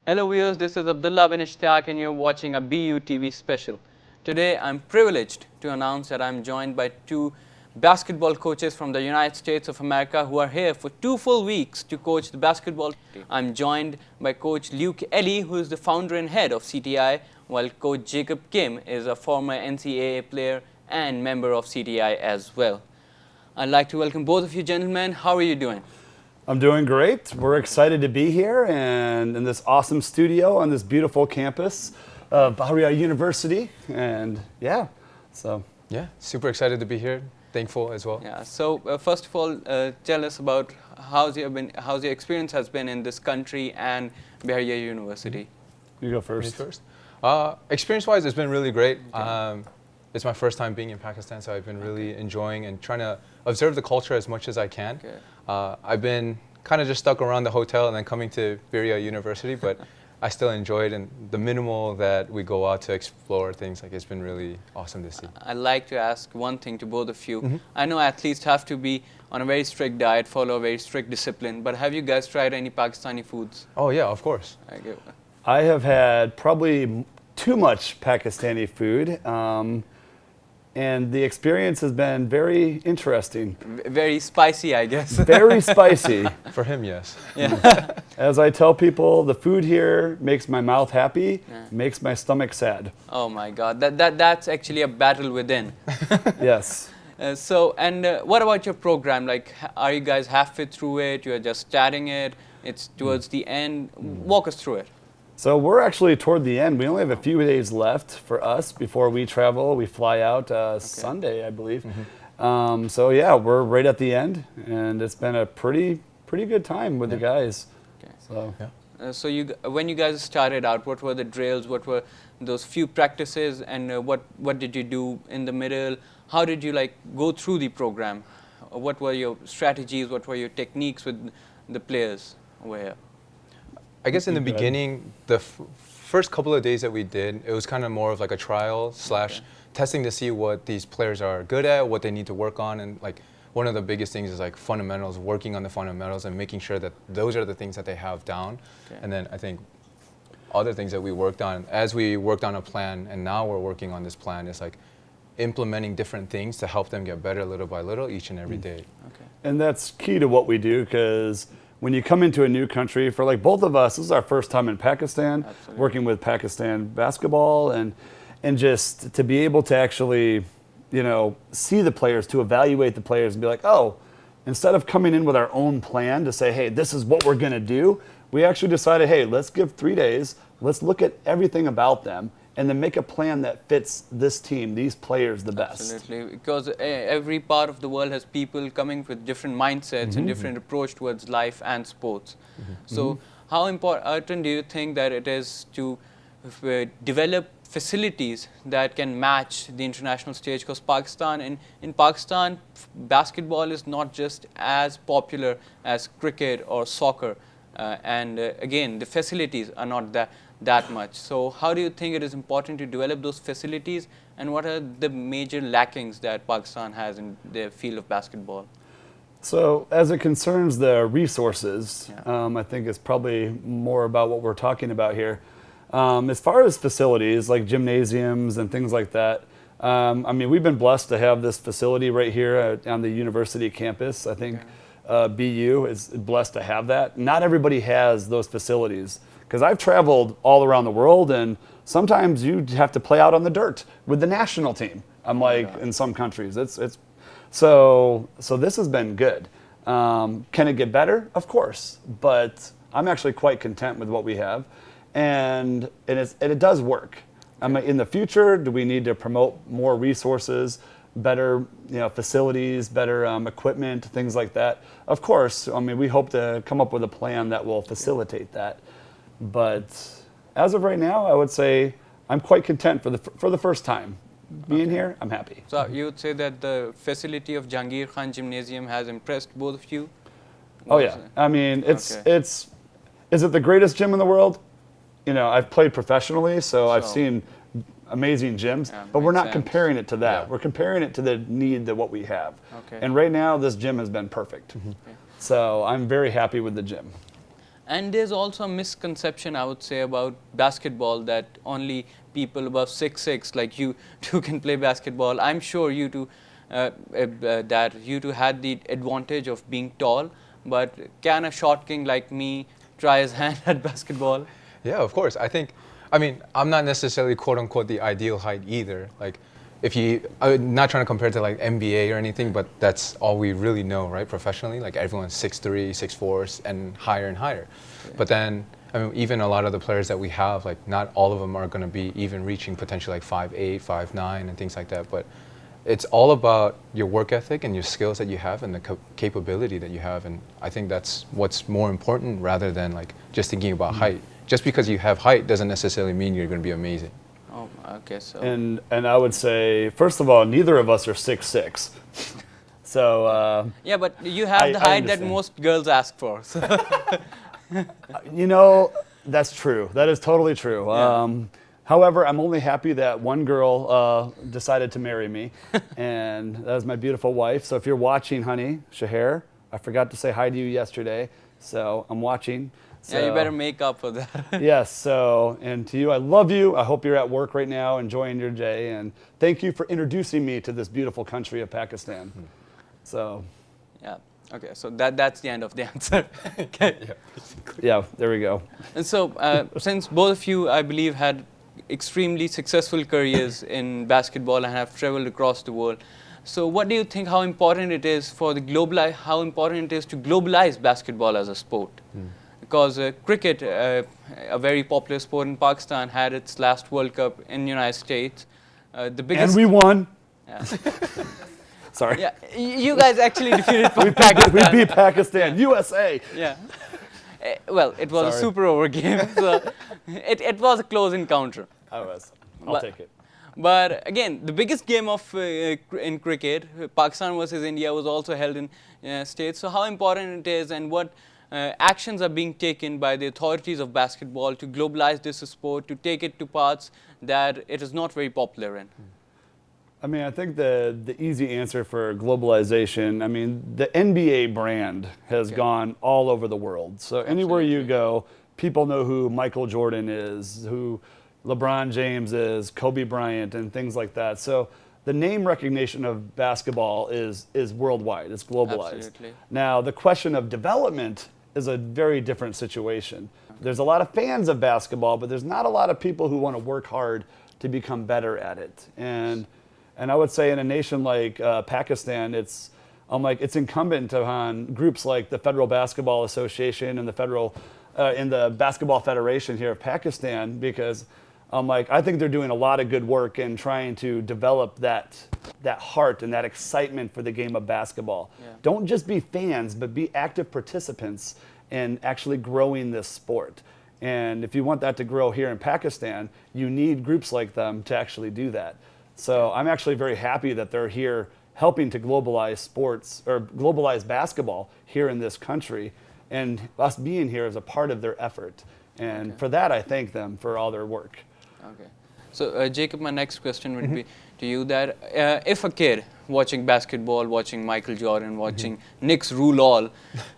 Hello viewers, this is Abdullah bin Ishtaq and you're watching a BUTV Special. Today I'm privileged to announce that I'm joined by two basketball coaches from the United States of America who are here for 2 full weeks to coach the basketball team. I'm joined by Coach Luke Elie, who is the founder and head of CTI, while Coach Jacob Kim is a former NCAA player and member of CTI as well. I'd like to welcome both of you gentlemen. How are you doing? I'm doing great. We're excited to be here and in this awesome studio on this beautiful campus of Bahria University. And yeah. Yeah, super excited to be here. Thankful as well. Yeah. So first of all, tell us about how's your experience has been in this country and Bahria University. You go first. Me first. Experience-wise, it's been really great. It's my first time being in Pakistan, so I've been really enjoying and trying to observe the culture as much as I can. Okay. I've been kind of just stuck around the hotel and then coming to Bahria University, but I still enjoyed, and the minimal that we go out to explore things, like it's been really awesome to see. I'd like to ask one thing to both of you. I know athletes have to be on a very strict diet, follow a very strict discipline, but have you guys tried any Pakistani foods? Oh yeah, of course. I have had probably too much Pakistani food. And the experience has been very interesting. Very spicy, I guess. Very spicy. For him, yes. Yeah. As I tell people, the food here makes my mouth happy, makes my stomach sad. Oh my God, that's actually a battle within. Yes. What about your program? Like, are you guys halfway through it? You're just starting it? It's towards the end. Walk us through it. So we're actually toward the end. We only have a few days left for us before we travel. We fly out Sunday, I believe. So yeah, we're right at the end, and it's been a pretty good time with the guys. Okay. So yeah. When you guys started out, what were the drills? What were those few practices? And what did you do in the middle? How did you go through the program? What were your strategies? What were your techniques with the players over here? I guess in the beginning, the first couple of days that we did, it was kind of more of like a trial / testing to see what these players are good at, what they need to work on, and one of the biggest things is fundamentals, working on the fundamentals and making sure that those are the things that they have down. Okay. And then I think other things that we worked on, as we worked on a plan, and now we're working on this plan, is implementing different things to help them get better little by little each and every day. Okay. And that's key to what we do, because when you come into a new country, for both of us, this is our first time in Pakistan. Absolutely. Working with Pakistan basketball, and just to be able to actually, see the players, to evaluate the players and be like, oh, instead of coming in with our own plan to say, hey, this is what we're going to do, we actually decided, hey, let's give 3 days, let's look at everything about them, and then make a plan that fits this team, these players the best. Absolutely, because every part of the world has people coming with different mindsets and different approach towards life and sports. So how important do you think that it is to develop facilities that can match the international stage? Because in Pakistan, basketball is not just as popular as cricket or soccer. Again, the facilities are not that much. So how do you think it is important to develop those facilities, and what are the major lackings that Pakistan has in the field of basketball? So as it concerns the resources, I think it's probably more about what we're talking about here. As far as facilities like gymnasiums and things like that, we've been blessed to have this facility right here on the university campus. I think BU is blessed to have that. Not everybody has those facilities, because I've traveled all around the world, and sometimes you have to play out on the dirt with the national team. In some countries, so this has been good. Can it get better? Of course, but I'm actually quite content with what we have, and it does work. In the future, do we need to promote more resources, better facilities, better equipment, things like that? Of course. We hope to come up with a plan that will facilitate that. But as of right now, I would say I'm quite content for the first time being here. I'm happy. So you would say that the facility of Jahangir Khan Gymnasium has impressed both of you? Oh yeah. Is it the greatest gym in the world? I've played professionally, so I've seen amazing gyms, but we're not comparing it to that. We're comparing it to the need that what we have. And right now, this gym has been perfect. So I'm very happy with the gym. And there's also a misconception, I would say, about basketball that only people above 6'6", like you two, can play basketball. I'm sure you two, that you two had the advantage of being tall, but can a short king like me try his hand at basketball? Yeah, of course. I mean, I'm not necessarily quote unquote the ideal height either. Like, I'm not trying to compare to like NBA or anything, but that's all we really know, right? Professionally, like everyone's 6'3", 6'4", and higher. Yeah. But then, I mean, even a lot of the players that we have, like not all of them are going to be even reaching potentially like 5'8", 5'9", and things like that. But it's all about your work ethic and your skills that you have and the capability that you have. And I think that's what's more important rather than like just thinking about height. Just because you have height doesn't necessarily mean you're going to be amazing. Oh, okay, so. And I would say, first of all, neither of us are 6'6". So. Yeah, but you have the height that most girls ask for. So. You know, that's true. That is totally true. Yeah. However, I'm only happy that one girl decided to marry me, and that was my beautiful wife. So if you're watching, honey, Shaher, I forgot to say hi to you yesterday, so I'm watching. So, yeah, you better make up for that. Yes, so, and to you, I love you. I hope you're at work right now enjoying your day, and thank you for introducing me to this beautiful country of Pakistan. So. Yeah, okay, so that's the end of the answer. Okay. Yeah, there we go. And so, since both of you, I believe, had extremely successful careers in basketball and have traveled across the world, so what do you think, how important it is for how important it is to globalize basketball as a sport? Because cricket, a very popular sport in Pakistan, had its last World Cup in the United States. The biggest. And we won. Yeah. Sorry. Yeah, you guys actually defeated Pakistan. We beat Pakistan, USA. Yeah. Well, it was a super over game, so it was a close encounter. I'll take it. But again, the biggest game in cricket, Pakistan versus India, was also held in States. So how important it is, and what actions are being taken by the authorities of basketball to globalize this sport, to take it to parts that it is not very popular in? I mean, I think the easy answer for globalization, I mean, the NBA brand has gone all over the world. So anywhere you go, people know who Michael Jordan is, who LeBron James is, Kobe Bryant, and things like that. So the name recognition of basketball is worldwide. It's globalized. Absolutely. Now, the question of development is a very different situation. There's a lot of fans of basketball, but there's not a lot of people who want to work hard to become better at it. And I would say in a nation like Pakistan, it's incumbent upon groups like the Federal Basketball Association and the Basketball Federation here of Pakistan, because I think they're doing a lot of good work in trying to develop that heart and that excitement for the game of basketball. Yeah. Don't just be fans, but be active participants in actually growing this sport. And if you want that to grow here in Pakistan, you need groups like them to actually do that. So I'm actually very happy that they're here helping to globalize sports or globalize basketball here in this country, and us being here is a part of their effort. And for that, I thank them for all their work. Okay. So Jacob, my next question would be to you that if a kid watching basketball, watching Michael Jordan, watching Knicks rule all,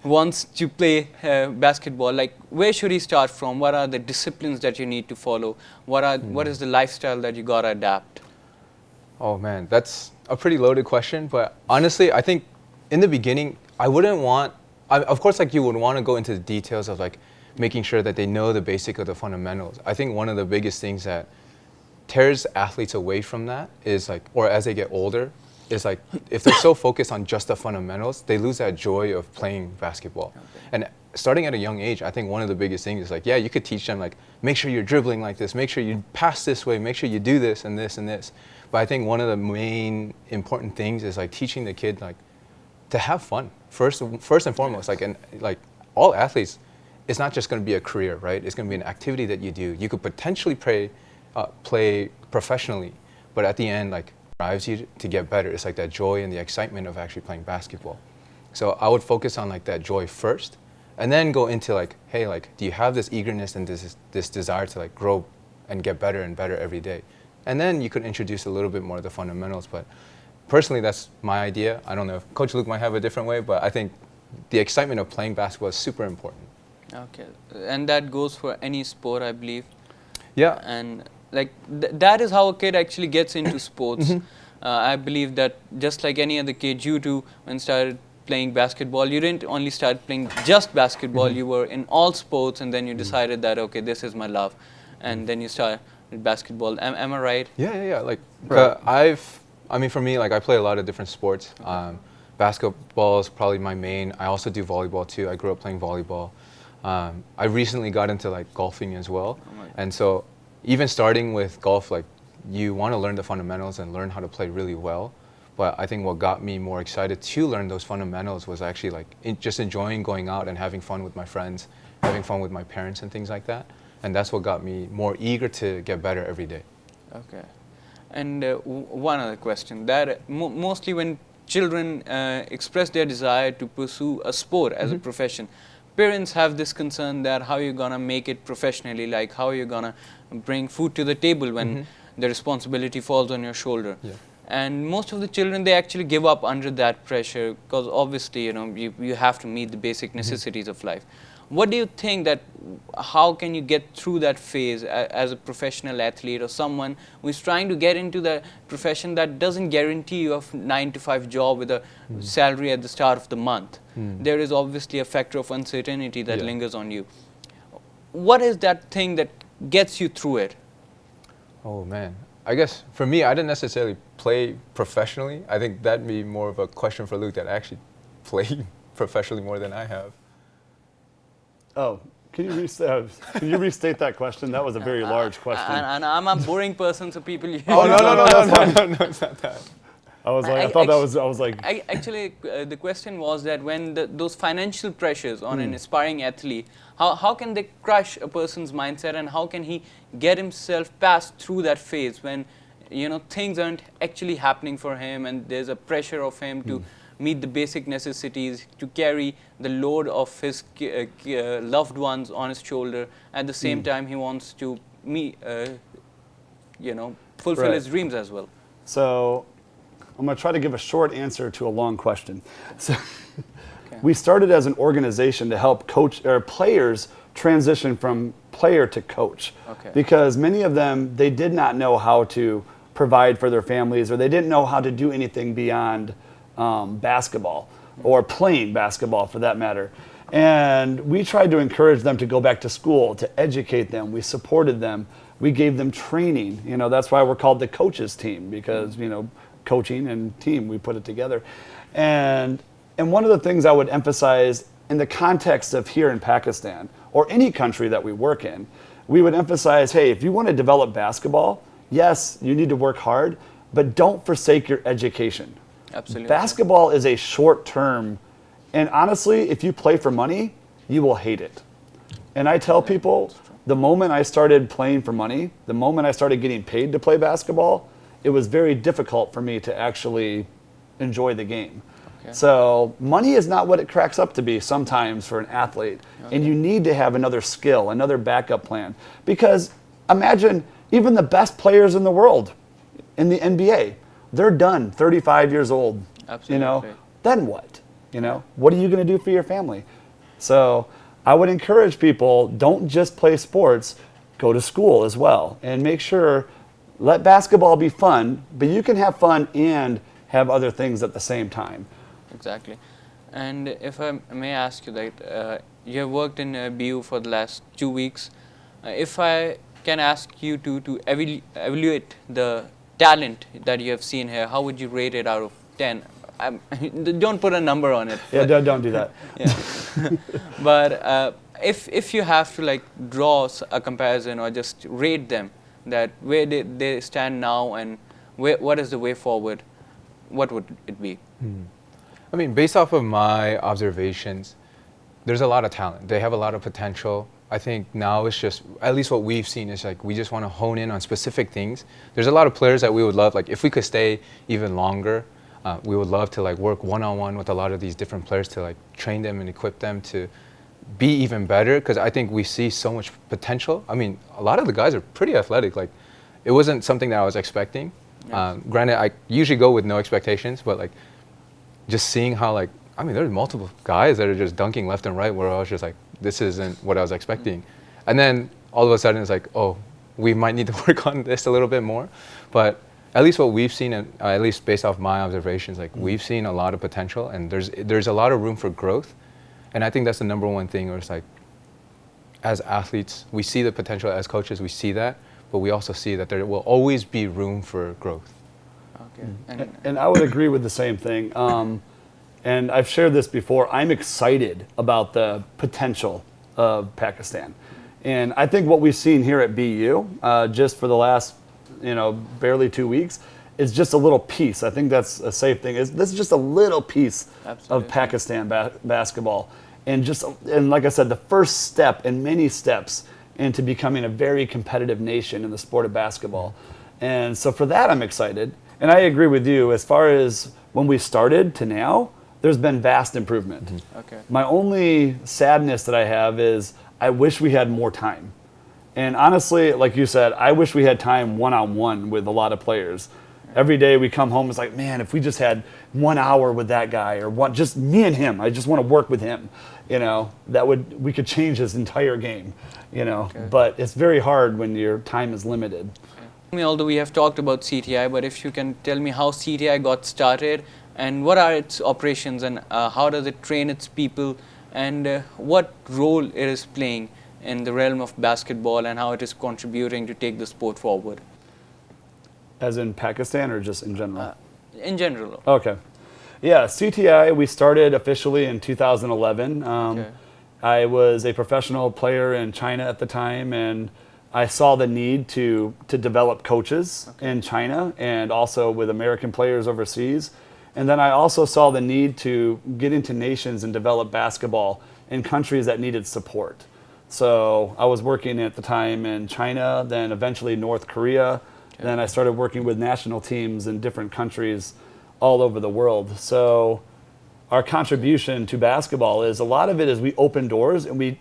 wants to play basketball, like where should he start from? What are the disciplines that you need to follow? What is the lifestyle that you gotta adapt? Oh man, that's a pretty loaded question. But honestly, I think in the beginning, I wouldn't want. Of course, like you would want to go into the details of like making sure that they know the basic of the fundamentals. I think one of the biggest things that tears athletes away from that is like, or as they get older, is like if they're so focused on just the fundamentals, they lose that joy of playing basketball. And starting at a young age, I think one of the biggest things is like, yeah, you could teach them like, make sure you're dribbling like this, make sure you pass this way, make sure you do this and this and this. But I think one of the main important things is like teaching the kid like to have fun first and foremost. Like, and like all athletes, it's not just going to be a career, right? It's going to be an activity that you do. You could potentially play professionally, but at the end, like drives you to get better. It's like that joy and the excitement of actually playing basketball. So I would focus on like that joy first, and then go into like, hey, like, do you have this eagerness and this desire to like grow and get better and better every day? And then you could introduce a little bit more of the fundamentals. But personally, that's my idea. I don't know if Coach Luke might have a different way, but I think the excitement of playing basketball is super important. Okay, and that goes for any sport, I believe. Yeah. And like that is how a kid actually gets into sports. I believe that just like any other kid, you too, when started playing basketball, you didn't only start playing just basketball, you were in all sports, and then you decided that, okay, this is my love, and then you started basketball. Am I right? Yeah. Like, Right. I mean, for me, like, I play a lot of different sports. Basketball is probably my main. I also do volleyball too. I grew up playing volleyball. I recently got into like golfing as well. Oh my God. And so even starting with golf, like, you want to learn the fundamentals and learn how to play really well. But I think what got me more excited to learn those fundamentals was actually like just enjoying going out and having fun with my friends, having fun with my parents and things like that. And that's what got me more eager to get better every day. Okay. And one other question, that mostly when children express their desire to pursue a sport as a profession, parents have this concern that how you're gonna make it professionally, like how you're gonna bring food to the table when the responsibility falls on your shoulder. Yeah. And most of the children, they actually give up under that pressure, because obviously, you have to meet the basic necessities of life. What do you think that, how can you get through that phase as a professional athlete or someone who is trying to get into the profession that doesn't guarantee you a 9-to-5 job with a salary at the start of the month? There is obviously a factor of uncertainty that lingers on you. What is that thing that gets you through it? Oh man, I guess for me, I didn't necessarily play professionally. I think that'd be more of a question for Luke, that actually played professionally more than I have. Oh, can you restate that question? That was a very large question. And I'm a boring person, so people. Oh no, it's not that. I was like, Actually, the question was that when those financial pressures on an aspiring athlete, how can they crush a person's mindset, and how can he get himself past through that phase when things aren't actually happening for him, and there's a pressure of him to meet the basic necessities, to carry the load of his loved ones on his shoulder. At the same time, he wants to fulfill his dreams as well. So I'm going to try to give a short answer to a long question. So we started as an organization to help players transition from player to coach. Okay. Because many of them, they did not know how to provide for their families, or they didn't know how to do anything beyond basketball, or playing basketball for that matter. And we tried to encourage them to go back to school, to educate them. We supported them. We gave them training. That's why we're called the coaches team, because, coaching and team, we put it together. And one of the things I would emphasize in the context of here in Pakistan, or any country that we work in, we would emphasize, hey, if you want to develop basketball, yes, you need to work hard, but don't forsake your education. Absolutely. Basketball is a short term, and honestly, if you play for money, you will hate it. And I tell people, the moment I started playing for money, the moment I started getting paid to play basketball, it was very difficult for me to actually enjoy the game. Okay. So money is not what it cracks up to be sometimes for an athlete. Okay. And you need to have another skill, another backup plan. Because imagine even the best players in the world in the NBA, they're done, 35 years old. Absolutely. Then what? What are you going to do for your family? So I would encourage people, don't just play sports, go to school as well, and make sure, let basketball be fun, but you can have fun and have other things at the same time. Exactly. And if I may ask you that, you have worked in BU for the last 2 weeks. If I can ask you to evaluate the talent that you have seen here, how would you rate it out of 10? Don't put a number on it. Yeah, don't do that. Yeah. But if you have to draw a comparison or just rate them, that where they stand now and what is the way forward, what would it be? I mean, based off of my observations, there's a lot of talent. They have a lot of potential. I think now it's just, at least what we've seen is we just want to hone in on specific things. There's a lot of players that we would love, if we could stay even longer, we would love to work one-on-one with a lot of these different players to train them and equip them to be even better, because I think we see so much potential. I mean, a lot of the guys are pretty athletic. It wasn't something that I was expecting. Yes. Granted, I usually go with no expectations, but just seeing how there's multiple guys that are just dunking left and right, where I was just this isn't what I was expecting. And then all of a sudden it's like, oh, we might need to work on this a little bit more. But at least what we've seen, and at least based off my observations, like we've seen a lot of potential, and there's a lot of room for growth. And I think that's the number one thing where it's like, as athletes, we see the potential, as coaches, we see that, but we also see that there will always be room for growth. Okay. And I would agree with the same thing. And I've shared this before. I'm excited about the potential of Pakistan. And I think what we've seen here at BU, just for the last, barely 2 weeks, is just a little piece. I think that's a safe thing. This is just a little piece of Pakistan basketball. And like I said, the first step in many steps into becoming a very competitive nation in the sport of basketball. And so for that, I'm excited. And I agree with you. As far as when we started to now, there's been vast improvement. Okay. My only sadness that I have is I wish we had more time. And honestly, like you said, I wish we had time one-on-one with a lot of players. Every day we come home, it's like, man, if we just had 1 hour with that guy, or just me and him, I just want to work with him, we could change his entire game, Okay. But it's very hard when your time is limited. Although we have talked about CTI, but if you can tell me how CTI got started and what are its operations and how does it train its people and what role it is playing in the realm of basketball and how it is contributing to take the sport forward. As in Pakistan or just in general? In general. Okay. Yeah, CTI, we started officially in 2011. Okay. I was a professional player in China at the time, and I saw the need to develop coaches in China and also with American players overseas. And then I also saw the need to get into nations and develop basketball in countries that needed support. So I was working at the time in China, then eventually North Korea. Okay. Then I started working with national teams in different countries all over the world. So our contribution to basketball is a lot of it is we open doors, and we,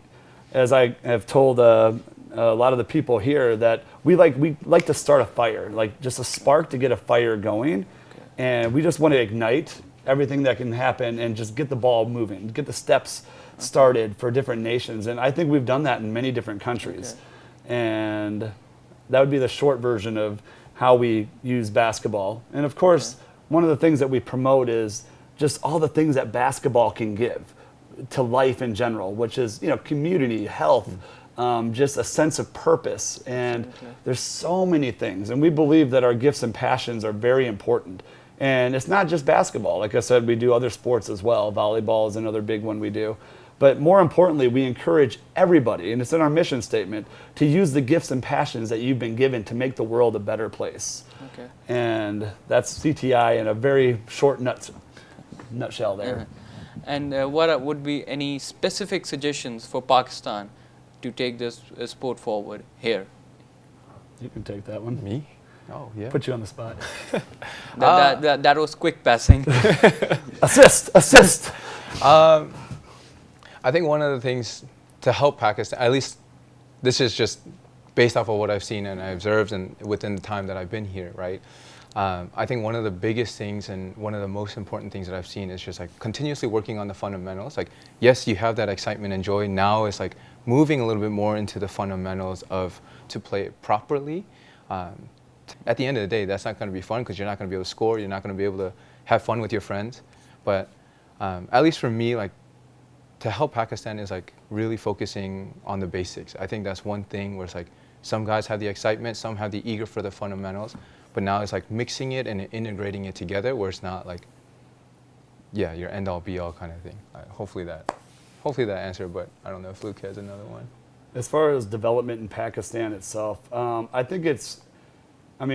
as I have told a lot of the people here, that we like to start a fire, like just a spark to get a fire going. And we just want to ignite everything that can happen and just get the ball moving, get the steps started for different nations. And I think we've done that in many different countries. Okay. And that would be the short version of how we use basketball. And of course, one of the things that we promote is just all the things that basketball can give to life in general, which is, community, health, just a sense of purpose. And there's so many things. And we believe that our gifts and passions are very important. And it's not just basketball. Like I said, we do other sports as well. Volleyball is another big one we do. But more importantly, we encourage everybody, and it's in our mission statement, to use the gifts and passions that you've been given to make the world a better place. Okay. And that's CTI in a very short nutshell there. And what would be any specific suggestions for Pakistan to take this sport forward here? You can take that one. Me? Oh, yeah. Put you on the spot. That was quick passing. Assist. I think one of the things to help Pakistan, at least this is just based off of what I've seen and I observed and within the time that I've been here, right? I think one of the biggest things and one of the most important things that I've seen is just like continuously working on the fundamentals. Like, yes, you have that excitement and joy. Now it's like moving a little bit more into the fundamentals to play it properly. At the end of the day, that's not going to be fun because you're not going to be able to score. You're not going to be able to have fun with your friends. But at least for me, like, to help Pakistan is like really focusing on the basics. I think that's one thing where it's like some guys have the excitement, some have the eager for the fundamentals, but now it's like mixing it and integrating it together where it's not like, yeah, your end all be all kind of thing. Hopefully that answered, but I don't know if Luke has another one. As far as development in Pakistan itself, I think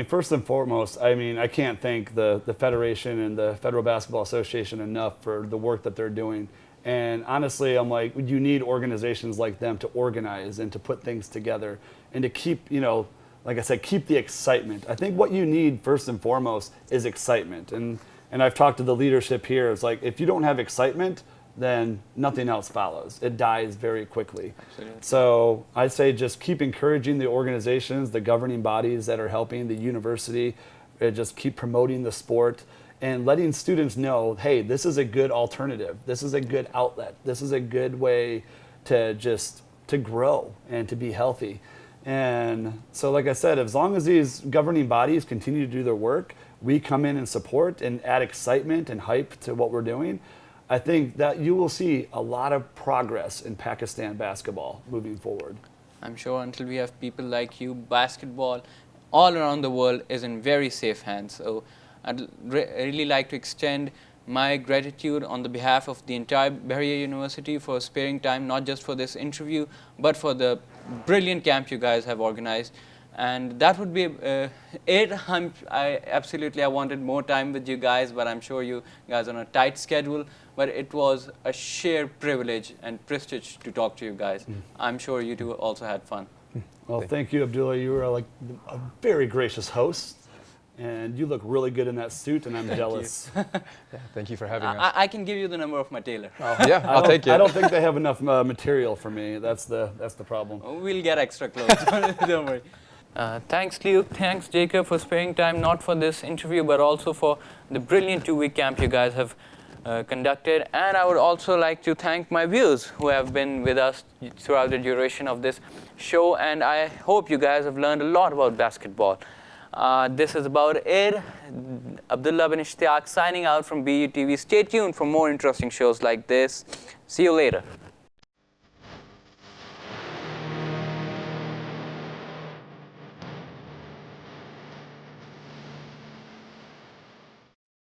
first and foremost, I can't thank the Federation and the Federal Basketball Association enough for the work that they're doing. And honestly, I'm like, you need organizations like them to organize and to put things together and to keep, like I said, keep the excitement. I think what you need first and foremost is excitement. And I've talked to the leadership here. It's like, if you don't have excitement, then nothing else follows. It dies very quickly. Absolutely. So I'd say just keep encouraging the organizations, the governing bodies that are helping the university, just keep promoting the sport and letting students know, hey, this is a good alternative. This is a good outlet. This is a good way to grow and to be healthy. And so, like I said, as long as these governing bodies continue to do their work, we come in and support and add excitement and hype to what we're doing, I think that you will see a lot of progress in Pakistan basketball moving forward. I'm sure until we have people like you, basketball all around the world is in very safe hands. So I'd really like to extend my gratitude on the behalf of the entire Bahria University for sparing time, not just for this interview, but for the brilliant camp you guys have organized. And that would be it. I wanted more time with you guys, but I'm sure you guys are on a tight schedule. But it was a sheer privilege and prestige to talk to you guys. I'm sure you two also had fun. Well, thank you, Abdullah. You were like a very gracious host. And you look really good in that suit, and I'm jealous. Thank you for having us. I can give you the number of my tailor. Oh, yeah, I'll take it. I don't think they have enough material for me. That's the problem. We'll get extra clothes. Don't worry. Thanks, Luke. Thanks, Jacob, for sparing time, not for this interview, but also for the brilliant 2-week camp you guys have conducted. And I would also like to thank my viewers who have been with us throughout the duration of this show. And I hope you guys have learned a lot about basketball. This is about it. Abdullah bin Ishtiyaq signing out from BUTV. Stay tuned for more interesting shows like this. See you later.